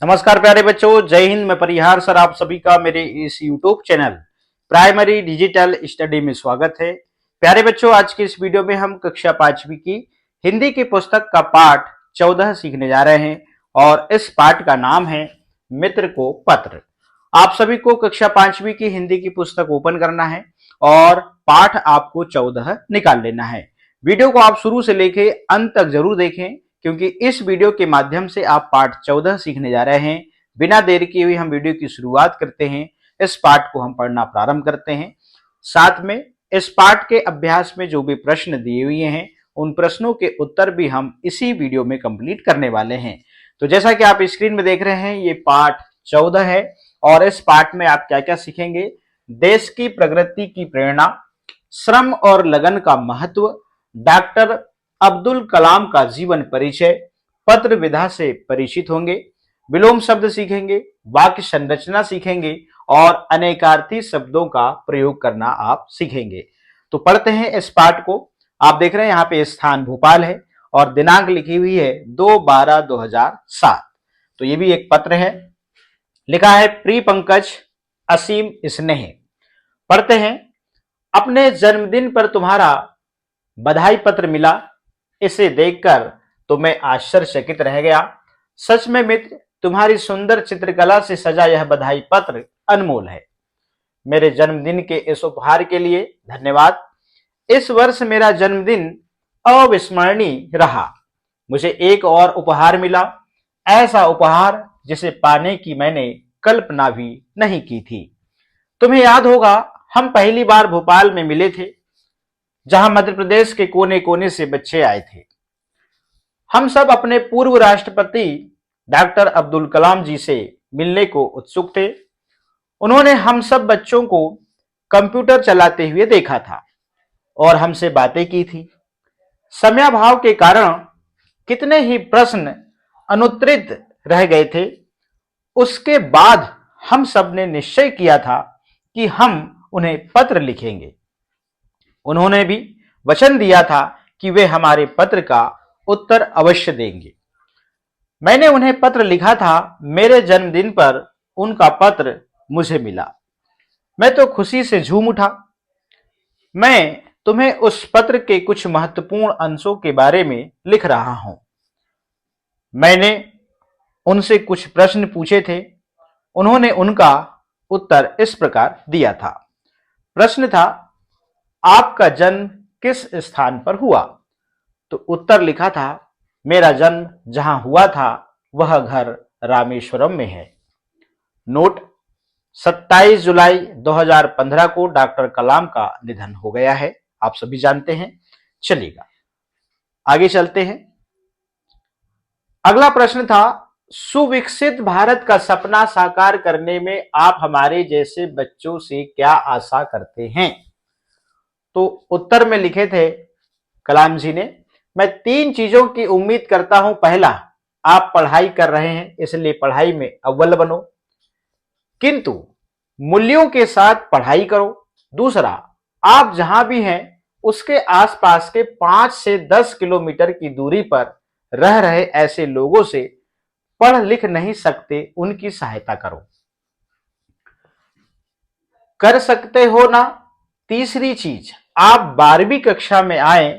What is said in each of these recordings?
नमस्कार प्यारे बच्चों, जय हिंद। मैं परिहार सर आप सभी का मेरे इस YouTube channel primary digital study में स्वागत है। प्यारे बच्चों, आज की इस वीडियो में हम कक्षा 5वीं की हिंदी की पुस्तक का पाठ 14 सीखने जा रहे हैं और इस पाठ का नाम है मित्र को पत्र। आप सभी को कक्षा 5वीं की हिंदी की पुस्तक ओपन करना है और पाठ आपको 14 निकाल लेना है। वीडियो को आप शुरू से लेके अंत तक जरूर देखें, क्योंकि इस वीडियो के माध्यम से आप पाठ 14 सीखने जा रहे हैं। बिना देर किए हुए हम वीडियो की शुरुआत करते हैं। इस पाठ को हम पढ़ना प्रारंभ करते हैं। साथ में इस पाठ के अभ्यास में जो भी प्रश्न दिए हुए हैं उन प्रश्नों के उत्तर भी हम इसी वीडियो में कंप्लीट करने वाले हैं। तो जैसा कि आप स्क्रीन में देख रहे हैं, ये पाठ 14 है और इस पाठ में आप क्या क्या सीखेंगे। देश की प्रगति की प्रेरणा, श्रम और लगन का महत्व, डॉक्टर अब्दुल कलाम का जीवन परिचय, पत्र विधा से परिचित होंगे, विलोम शब्द सीखेंगे, वाक्य संरचना सीखेंगे और अनेकार्थी शब्दों का प्रयोग करना आप सीखेंगे। तो पढ़ते हैं इस पाठ को। आप देख रहे हैं यहाँ पे स्थान भोपाल है और दिनांक लिखी हुई है 2/12/2007। तो ये भी एक पत्र है। लिखा है प्रिय पंकज, असीम स्नेह। पढ़ते हैं। अपने जन्मदिन पर तुम्हारा बधाई पत्र मिला, इसे देखकर तो मैं आश्चर्यचकित रह गया। सच में मित्र, तुम्हारी सुंदर चित्रकला से सजा यह बधाई पत्र अनमोल है। मेरे जन्मदिन के इस उपहार के लिए धन्यवाद। इस वर्ष मेरा जन्मदिन अविस्मरणीय रहा। मुझे एक और उपहार मिला, ऐसा उपहार जिसे पाने की मैंने कल्पना भी नहीं की थी। तुम्हें याद होगा, हम पहली बार भोपाल में मिले थे, जहां मध्य प्रदेश के कोने कोने से बच्चे आए थे। हम सब अपने पूर्व राष्ट्रपति डॉक्टर अब्दुल कलाम जी से मिलने को उत्सुक थे। उन्होंने हम सब बच्चों को कंप्यूटर चलाते हुए देखा था और हमसे बातें की थी। समयाभाव के कारण कितने ही प्रश्न अनुत्तरित रह गए थे। उसके बाद हम सब ने निश्चय किया था कि हम उन्हें पत्र लिखेंगे। उन्होंने भी वचन दिया था कि वे हमारे पत्र का उत्तर अवश्य देंगे। मैंने उन्हें पत्र लिखा था। मेरे जन्मदिन पर उनका पत्र मुझे मिला। मैं तो खुशी से झूम उठा। मैं तुम्हें उस पत्र के कुछ महत्वपूर्ण अंशों के बारे में लिख रहा हूं। मैंने उनसे कुछ प्रश्न पूछे थे। उन्होंने उनका उत्तर इस प्रकार दिया था। प्रश्न था, आपका जन्म किस स्थान पर हुआ? तो उत्तर लिखा था, मेरा जन्म जहां हुआ था वह घर रामेश्वरम में है। नोट, 27 जुलाई 2015 को डॉक्टर कलाम का निधन हो गया है। आप सभी जानते हैं। चलिएगा आगे चलते हैं। अगला प्रश्न था, सुविकसित भारत का सपना साकार करने में आप हमारे जैसे बच्चों से क्या आशा करते हैं? तो उत्तर में लिखे थे कलाम जी ने, मैं 3 चीजों की उम्मीद करता हूं। पहला, आप पढ़ाई कर रहे हैं इसलिए पढ़ाई में अव्वल बनो, किंतु मूल्यों के साथ पढ़ाई करो। दूसरा, आप जहां भी हैं उसके आसपास के 5 से 10 किलोमीटर की दूरी पर रह रहे ऐसे लोगों से पढ़ लिख नहीं सकते उनकी सहायता करो। कर सकते हो ना? तीसरी चीज, आप 12वीं कक्षा में आए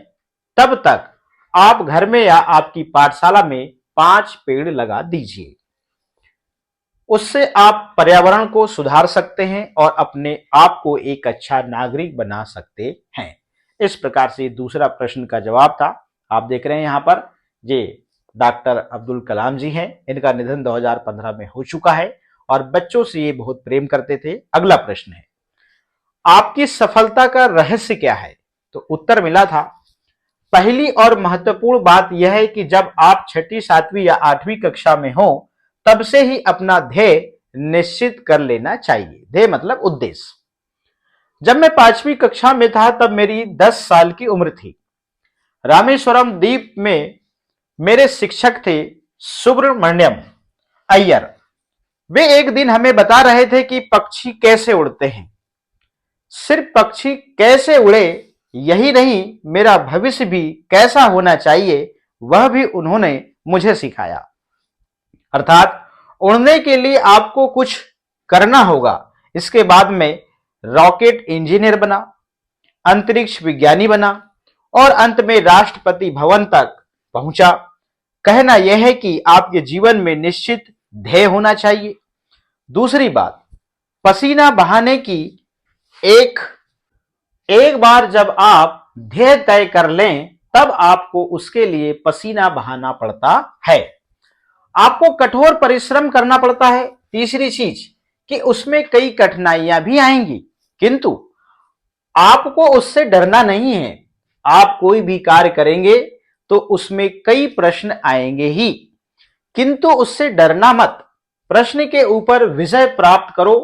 तब तक आप घर में या आपकी पाठशाला में 5 पेड़ लगा दीजिए। उससे आप पर्यावरण को सुधार सकते हैं और अपने आप को एक अच्छा नागरिक बना सकते हैं। इस प्रकार से दूसरा प्रश्न का जवाब था। आप देख रहे हैं यहां पर, ये डॉक्टर अब्दुल कलाम जी हैं। इनका निधन 2015 में हो चुका है और बच्चों से ये बहुत प्रेम करते थे। अगला प्रश्न है, आपकी सफलता का रहस्य क्या है? तो उत्तर मिला था, पहली और महत्वपूर्ण बात यह है कि जब आप 6ठी, 7वीं या 8वीं कक्षा में हो तब से ही अपना ध्येय निश्चित कर लेना चाहिए। ध्येय मतलब उद्देश्य। जब मैं 5वीं कक्षा में था तब मेरी 10 साल की उम्र थी। रामेश्वरम द्वीप में मेरे शिक्षक थे सुब्रमण्यम अय्यर। वे एक दिन हमें बता रहे थे कि पक्षी कैसे उड़ते हैं। सिर्फ पक्षी कैसे उड़े यही नहीं, मेरा भविष्य भी कैसा होना चाहिए वह भी उन्होंने मुझे सिखाया। अर्थात उड़ने के लिए आपको कुछ करना होगा। इसके बाद में रॉकेट इंजीनियर बना, अंतरिक्ष विज्ञानी बना और अंत में राष्ट्रपति भवन तक पहुंचा। कहना यह है कि आपके जीवन में निश्चित ध्येय होना चाहिए। दूसरी बात, पसीना बहाने की एक एक बार जब आप ध्येय तय कर लें तब आपको उसके लिए पसीना बहाना पड़ता है, आपको कठोर परिश्रम करना पड़ता है। तीसरी चीज कि उसमें कई कठिनाइयां भी आएंगी, किंतु आपको उससे डरना नहीं है। आप कोई भी कार्य करेंगे तो उसमें कई प्रश्न आएंगे ही, किंतु उससे डरना मत। प्रश्न के ऊपर विजय प्राप्त करो,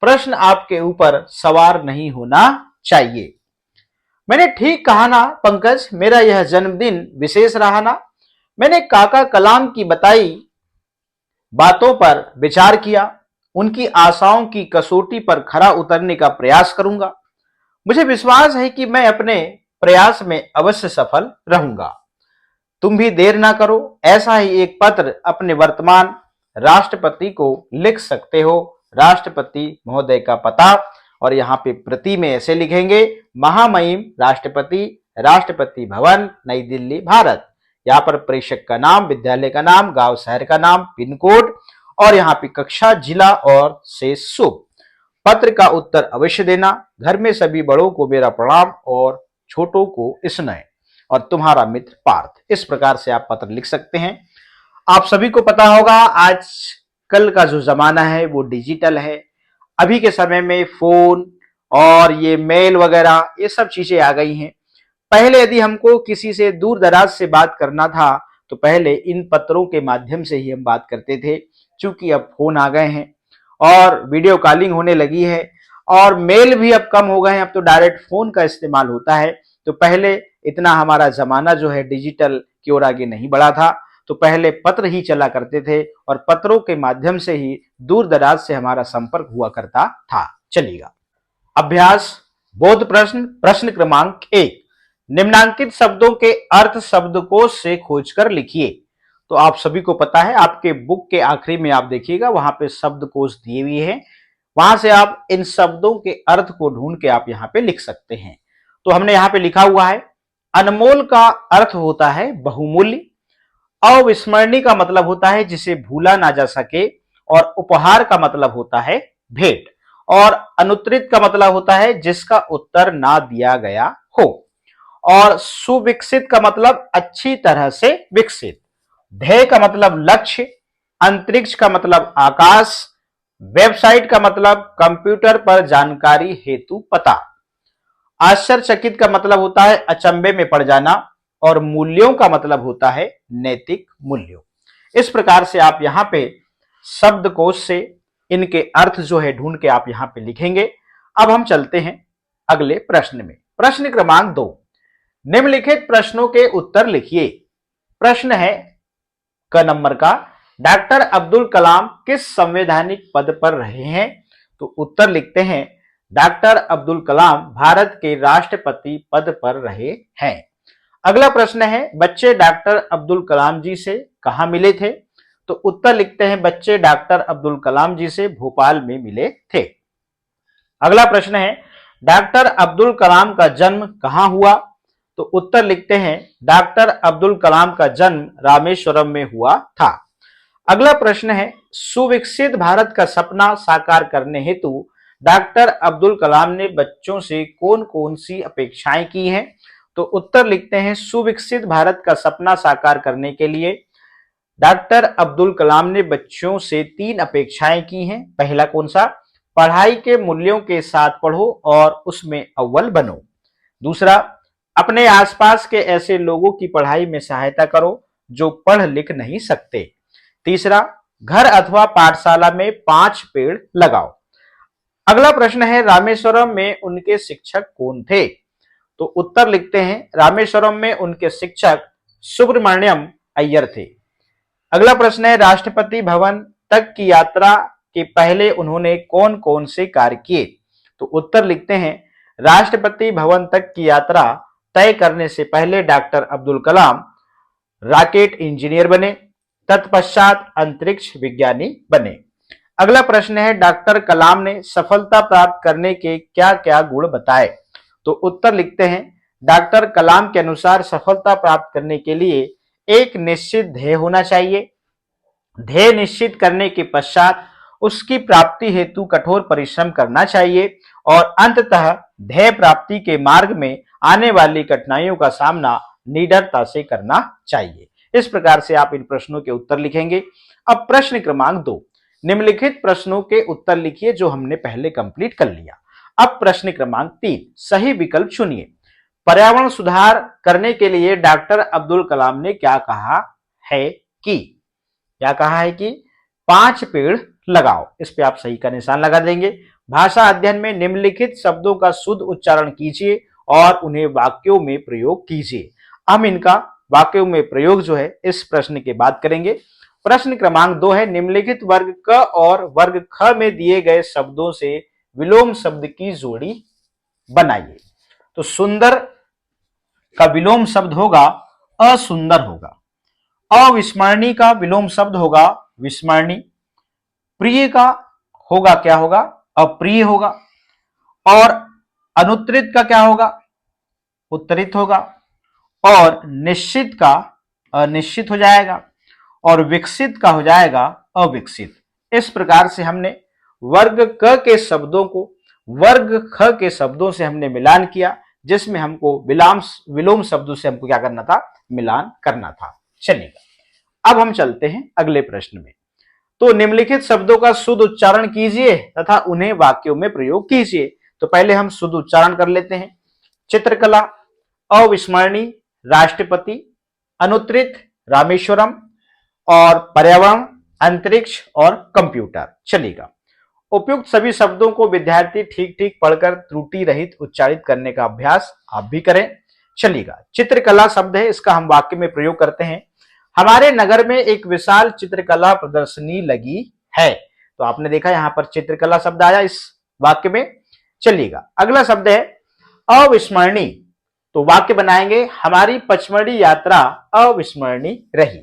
प्रश्न आपके ऊपर सवार नहीं होना चाहिए। मैंने ठीक कहा ना पंकज, मेरा यह जन्मदिन विशेष रहा ना। मैंने काका कलाम की बताई बातों पर विचार किया, उनकी आशाओं की कसौटी पर खरा उतरने का प्रयास करूंगा। मुझे विश्वास है कि मैं अपने प्रयास में अवश्य सफल रहूंगा। तुम भी देर ना करो, ऐसा ही एक पत्र अपने वर्तमान राष्ट्रपति को लिख सकते हो। राष्ट्रपति महोदय का पता, और यहाँ पे प्रति में ऐसे लिखेंगे, महामहिम राष्ट्रपति, राष्ट्रपति भवन, नई दिल्ली, भारत। यहाँ पर प्रेषक का नाम, विद्यालय का नाम, गांव शहर का नाम, पिन कोड और यहाँ पे कक्षा, जिला और शेष शुभ। पत्र का उत्तर अवश्य देना। घर में सभी बड़ों को मेरा प्रणाम और छोटों को स्नेह। और तुम्हारा मित्र पार्थ। इस प्रकार से आप पत्र लिख सकते हैं। आप सभी को पता होगा आज कल का जो जमाना है वो डिजिटल है। अभी के समय में फोन और ये मेल वगैरह ये सब चीजें आ गई हैं। पहले यदि हमको किसी से दूर दराज से बात करना था तो पहले इन पत्रों के माध्यम से ही हम बात करते थे। चूंकि अब फोन आ गए हैं और वीडियो कॉलिंग होने लगी है और मेल भी अब कम हो गए हैं, अब तो डायरेक्ट फोन का इस्तेमाल होता है। तो पहले इतना हमारा जमाना जो है डिजिटल की ओर आगे नहीं बढ़ा था, तो पहले पत्र ही चला करते थे और पत्रों के माध्यम से ही दूर दराज से हमारा संपर्क हुआ करता था। चलिएगा, अभ्यास बोध प्रश्न, प्रश्न क्रमांक 1, निम्नांकित शब्दों के अर्थ शब्दकोश से खोजकर लिखिए। तो आप सभी को पता है, आपके बुक के आखिरी में आप देखिएगा वहां पे शब्दकोश दिए हुए हैं, वहां से आप इन शब्दों के अर्थ को ढूंढ के आप यहाँ पे लिख सकते हैं। तो हमने यहाँ पे लिखा हुआ है, अनमोल का अर्थ होता है बहुमूल्य, अविस्मरणीय का मतलब होता है जिसे भूला ना जा सके, और उपहार का मतलब होता है भेंट, और अनुत्तरित का मतलब होता है जिसका उत्तर ना दिया गया हो, और सुविकसित का मतलब अच्छी तरह से विकसित, ध्येय का मतलब लक्ष्य, अंतरिक्ष का मतलब आकाश, वेबसाइट का मतलब कंप्यूटर पर जानकारी हेतु पता, आश्चर्यचकित का मतलब होता है अचंभे में पड़ जाना, और मूल्यों का मतलब होता है नैतिक मूल्यों। इस प्रकार से आप यहाँ पे शब्दकोश से इनके अर्थ जो है ढूंढ के आप यहाँ पे लिखेंगे। अब हम चलते हैं अगले प्रश्न में। प्रश्न क्रमांक 2, निम्नलिखित प्रश्नों के उत्तर लिखिए। प्रश्न है क नंबर का, डॉक्टर अब्दुल कलाम किस संवैधानिक पद पर रहे हैं? तो उत्तर लिखते हैं, डॉक्टर अब्दुल कलाम भारत के राष्ट्रपति पद पर रहे हैं। अगला प्रश्न है, बच्चे डॉक्टर अब्दुल कलाम जी से कहां मिले थे? तो उत्तर लिखते हैं, बच्चे डॉक्टर अब्दुल कलाम जी से भोपाल में मिले थे। अगला प्रश्न है, डॉक्टर अब्दुल कलाम का जन्म कहां हुआ? तो उत्तर लिखते हैं, डॉक्टर अब्दुल कलाम का जन्म रामेश्वरम में हुआ था। अगला प्रश्न है, सुविकसित भारत का सपना साकार करने हेतु डॉक्टर अब्दुल कलाम ने बच्चों से कौन कौन सी अपेक्षाएं की हैं? तो उत्तर लिखते हैं, सुविकसित भारत का सपना साकार करने के लिए डॉक्टर अब्दुल कलाम ने बच्चों से 3 अपेक्षाएं की हैं। पहला कौन सा? पढ़ाई के मूल्यों के साथ पढ़ो और उसमें अव्वल बनो। दूसरा, अपने आसपास के ऐसे लोगों की पढ़ाई में सहायता करो जो पढ़ लिख नहीं सकते। तीसरा, घर अथवा पाठशाला में 5 पेड़ लगाओ। अगला प्रश्न है, रामेश्वरम में उनके शिक्षक कौन थे? तो उत्तर लिखते हैं, रामेश्वरम में उनके शिक्षक सुब्रमण्यम अय्यर थे। अगला प्रश्न है, राष्ट्रपति भवन तक की यात्रा के पहले उन्होंने कौन कौन से कार्य किए? तो उत्तर लिखते हैं, राष्ट्रपति भवन तक की यात्रा तय करने से पहले doctor Abdul Kalam rocket engineer बने, तत्पश्चात अंतरिक्ष विज्ञानी बने। अगला प्रश्न है, डॉक्टर कलाम ने सफलता प्राप्त करने के क्या क्या गुण बताए? तो उत्तर लिखते हैं, डॉक्टर कलाम के अनुसार सफलता प्राप्त करने के लिए एक निश्चित ध्येय होना चाहिए। ध्येय निश्चित करने के पश्चात उसकी प्राप्ति हेतु कठोर परिश्रम करना चाहिए और अंततः ध्येय प्राप्ति के मार्ग में आने वाली कठिनाइयों का सामना निडरता से करना चाहिए। इस प्रकार से आप इन प्रश्नों के उत्तर लिखेंगे। अब प्रश्न क्रमांक 2, निम्नलिखित प्रश्नों के उत्तर लिखिए जो हमने पहले कंप्लीट कर लिया। अब प्रश्न क्रमांक 3, सही विकल्प चुनिए। पर्यावरण सुधार करने के लिए डॉक्टर अब्दुल कलाम ने क्या कहा है कि 5 पेड़ लगाओ। इस पे आप सही का निशान लगा देंगे। भाषा अध्ययन में निम्नलिखित शब्दों का शुद्ध उच्चारण कीजिए और उन्हें वाक्यों में प्रयोग कीजिए। हम इनका वाक्यों में प्रयोग जो है इस प्रश्न के बाद करेंगे। प्रश्न क्रमांक 2 है, निम्नलिखित वर्ग क और वर्ग ख में दिए गए शब्दों से विलोम शब्द की जोड़ी बनाइए। तो सुंदर का विलोम शब्द होगा असुंदर होगा। अविस्मरणीय का विलोम शब्द होगा विस्मरणीय। प्रिय का होगा क्या होगा? अप्रिय होगा। और अनुत्तरित का क्या होगा? उत्तरित होगा। और निश्चित का अनिश्चित हो जाएगा और विकसित का हो जाएगा अविकसित। इस प्रकार से हमने वर्ग क के शब्दों को वर्ग ख के शब्दों से हमने मिलान किया, जिसमें हमको विलोम शब्दों से हमको क्या करना था? मिलान करना था। चलिए अब हम चलते हैं अगले प्रश्न में। तो निम्नलिखित शब्दों का शुद्ध उच्चारण कीजिए तथा उन्हें वाक्यों में प्रयोग कीजिए। तो पहले हम शुद्ध उच्चारण कर लेते हैं। चित्रकला, अविस्मरणीय राष्ट्रपति, अनुत्तरित रामेश्वरम, और पर्यावरण अंतरिक्ष और कंप्यूटर। चलेगा। उपयुक्त सभी शब्दों को विद्यार्थी ठीक ठीक पढ़कर त्रुटि रहित उच्चारित करने का अभ्यास आप भी करें। चलिएगा। चित्रकला शब्द है, इसका हम वाक्य में प्रयोग करते हैं। हमारे नगर में एक विशाल चित्रकला प्रदर्शनी लगी है। तो आपने देखा यहां पर चित्रकला शब्द आया इस वाक्य में। चलिएगा। अगला शब्द है अविस्मरणीय। तो वाक्य बनाएंगे, हमारी पचमढ़ी यात्रा अविस्मरणीय रही।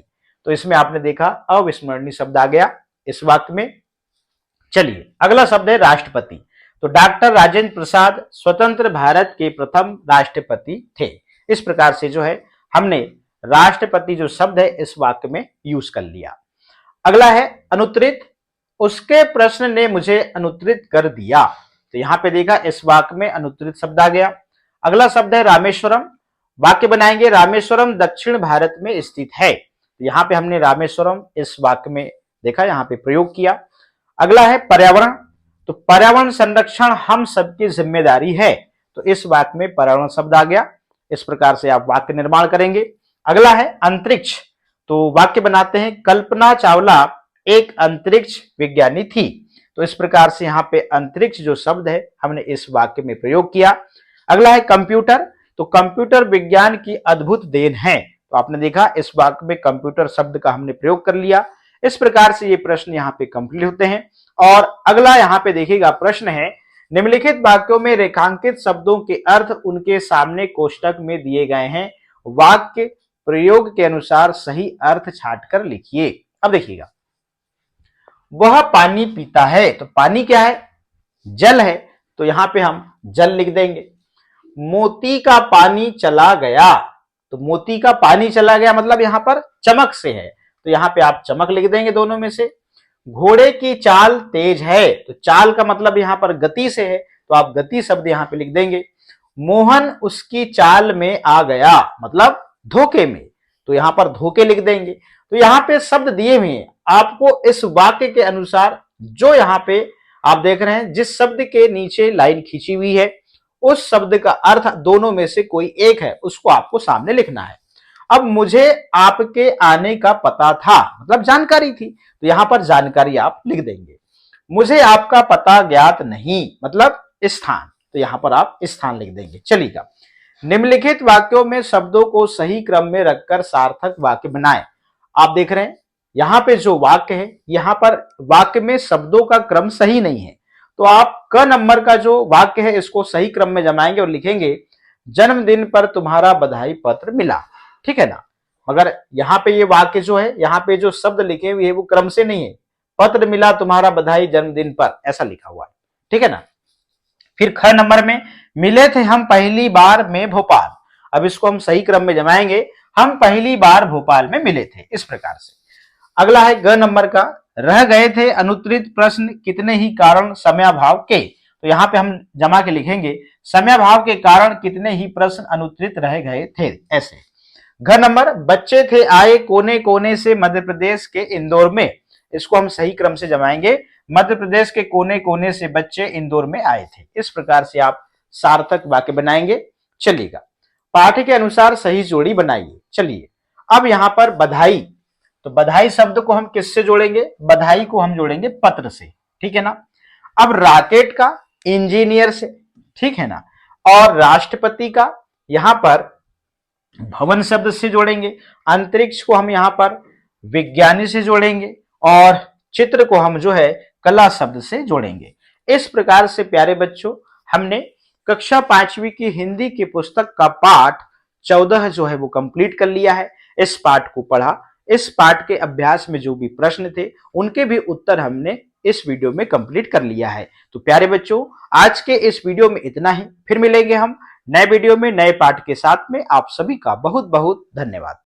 तो इसमें आपने देखा अविस्मरणीय शब्द आ गया इस वाक्य में। चलिए अगला शब्द है राष्ट्रपति। तो डॉक्टर राजेंद्र प्रसाद स्वतंत्र भारत के प्रथम राष्ट्रपति थे। इस प्रकार से जो है हमने राष्ट्रपति जो शब्द है इस वाक्य में यूज कर लिया। अगला है अनुत्तरित। उसके प्रश्न ने मुझे अनुत्तरित कर दिया। तो यहां पे देखा इस वाक्य में अनुत्तरित शब्द आ गया। अगला शब्द है रामेश्वरम। वाक्य बनाएंगे, रामेश्वरम दक्षिण भारत में स्थित है। तो यहां पे हमने रामेश्वरम इस वाक्य में देखा, यहां पे प्रयोग किया। अगला है पर्यावरण। तो पर्यावरण संरक्षण हम सबकी जिम्मेदारी है। तो इस वाक्य में पर्यावरण शब्द आ गया। इस प्रकार से आप वाक्य निर्माण करेंगे। अगला है अंतरिक्ष। तो वाक्य बनाते हैं, कल्पना चावला एक अंतरिक्ष विज्ञानी थी। तो इस प्रकार से यहाँ पे अंतरिक्ष जो शब्द है हमने इस वाक्य में प्रयोग किया। अगला है कंप्यूटर। तो कंप्यूटर विज्ञान की अद्भुत देन है। तो आपने देखा इस वाक्य में कंप्यूटर शब्द का हमने प्रयोग कर लिया। इस प्रकार से ये प्रश्न यहाँ पे कंप्लीट होते हैं। और अगला यहाँ पे देखिएगा प्रश्न है, निम्नलिखित वाक्यों में रेखांकित शब्दों के अर्थ उनके सामने कोष्टक में दिए गए हैं। वाक्य प्रयोग के अनुसार सही अर्थ छांटकर लिखिए। अब देखिएगा, वह पानी पीता है। तो पानी क्या है? जल है। तो यहां पे हम जल लिख देंगे। मोती का पानी चला गया। तो मोती का पानी चला गया मतलब यहां पर चमक से है। तो यहां पे आप चमक लिख देंगे दोनों में से। घोड़े की चाल तेज है। तो चाल का मतलब यहां पर गति से है। तो आप गति शब्द यहां पे लिख देंगे। मोहन उसकी चाल में आ गया मतलब धोखे में। तो यहां पर धोखे लिख देंगे। तो यहां पे शब्द दिए हुए हैं, आपको इस वाक्य के अनुसार जो यहां पे आप देख रहे हैं, जिस शब्द के नीचे लाइन खींची हुई है उस शब्द का अर्थ दोनों में से कोई एक है, उसको आपको सामने लिखना है। अब मुझे आपके आने का पता था मतलब जानकारी थी। तो यहां पर जानकारी आप लिख देंगे। मुझे आपका पता ज्ञात नहीं मतलब स्थान। तो यहां पर आप स्थान लिख देंगे। चलिएगा। निम्नलिखित वाक्यों में शब्दों को सही क्रम में रखकर सार्थक वाक्य बनाएं। आप देख रहे हैं यहां पे जो वाक्य है, यहां पर वाक्य में शब्दों का क्रम सही नहीं है। तो आप क नंबर का जो वाक्य है इसको सही क्रम में जमाएंगे और लिखेंगे, जन्मदिन पर तुम्हारा बधाई पत्र मिला। ठीक है ना। मगर यहाँ पे ये वाक्य जो है, यहाँ पे जो शब्द लिखे हुए है वो क्रम से नहीं है। पत्र मिला तुम्हारा बधाई जन्मदिन पर, ऐसा लिखा हुआ है, ठीक है ना। फिर ख नंबर में, मिले थे हम पहली बार में भोपाल। अब इसको हम सही क्रम में जमाएंगे, हम पहली बार भोपाल में मिले थे, इस प्रकार से। अगला है ग नंबर का, रह गए थे अनुत्तरित प्रश्न कितने ही कारण समयाभाव के। तो यहाँ पे हम जमा के लिखेंगे, समयाभाव के कारण कितने ही प्रश्न अनुत्तरित रह गए थे, ऐसे। घ नंबर, बच्चे थे आए कोने कोने से मध्य प्रदेश के इंदौर में। इसको हम सही क्रम से जमाएंगे, मध्य प्रदेश के कोने कोने से बच्चे इंदौर में आए थे। इस प्रकार से आप सार्थक वाक्य बनाएंगे। चलिएगा, पाठ के अनुसार सही जोड़ी बनाइए। चलिए, अब यहां पर बधाई, तो बधाई शब्द को हम किससे जोड़ेंगे? बधाई को हम जोड़ेंगे पत्र से, ठीक है ना। अब रॉकेट का इंजीनियर से, ठीक है ना। और राष्ट्रपति का यहां पर भवन शब्द से जोड़ेंगे। अंतरिक्ष को हम यहां पर विज्ञानी से जोड़ेंगे और चित्र को हम जो है कला शब्द से जोड़ेंगे। इस प्रकार से प्यारे बच्चों, हमने कक्षा 5वीं की हिंदी की पुस्तक का पाठ 14 जो है वो कंप्लीट कर लिया है। इस पाठ को पढ़ा, इस पाठ के अभ्यास में जो भी प्रश्न थे उनके भी उत्तर हमने इस वीडियो में कंप्लीट कर लिया है। तो प्यारे बच्चों, आज के इस वीडियो में इतना ही। फिर मिलेंगे हम नए वीडियो में नए पाठ के साथ में। आप सभी का बहुत बहुत धन्यवाद।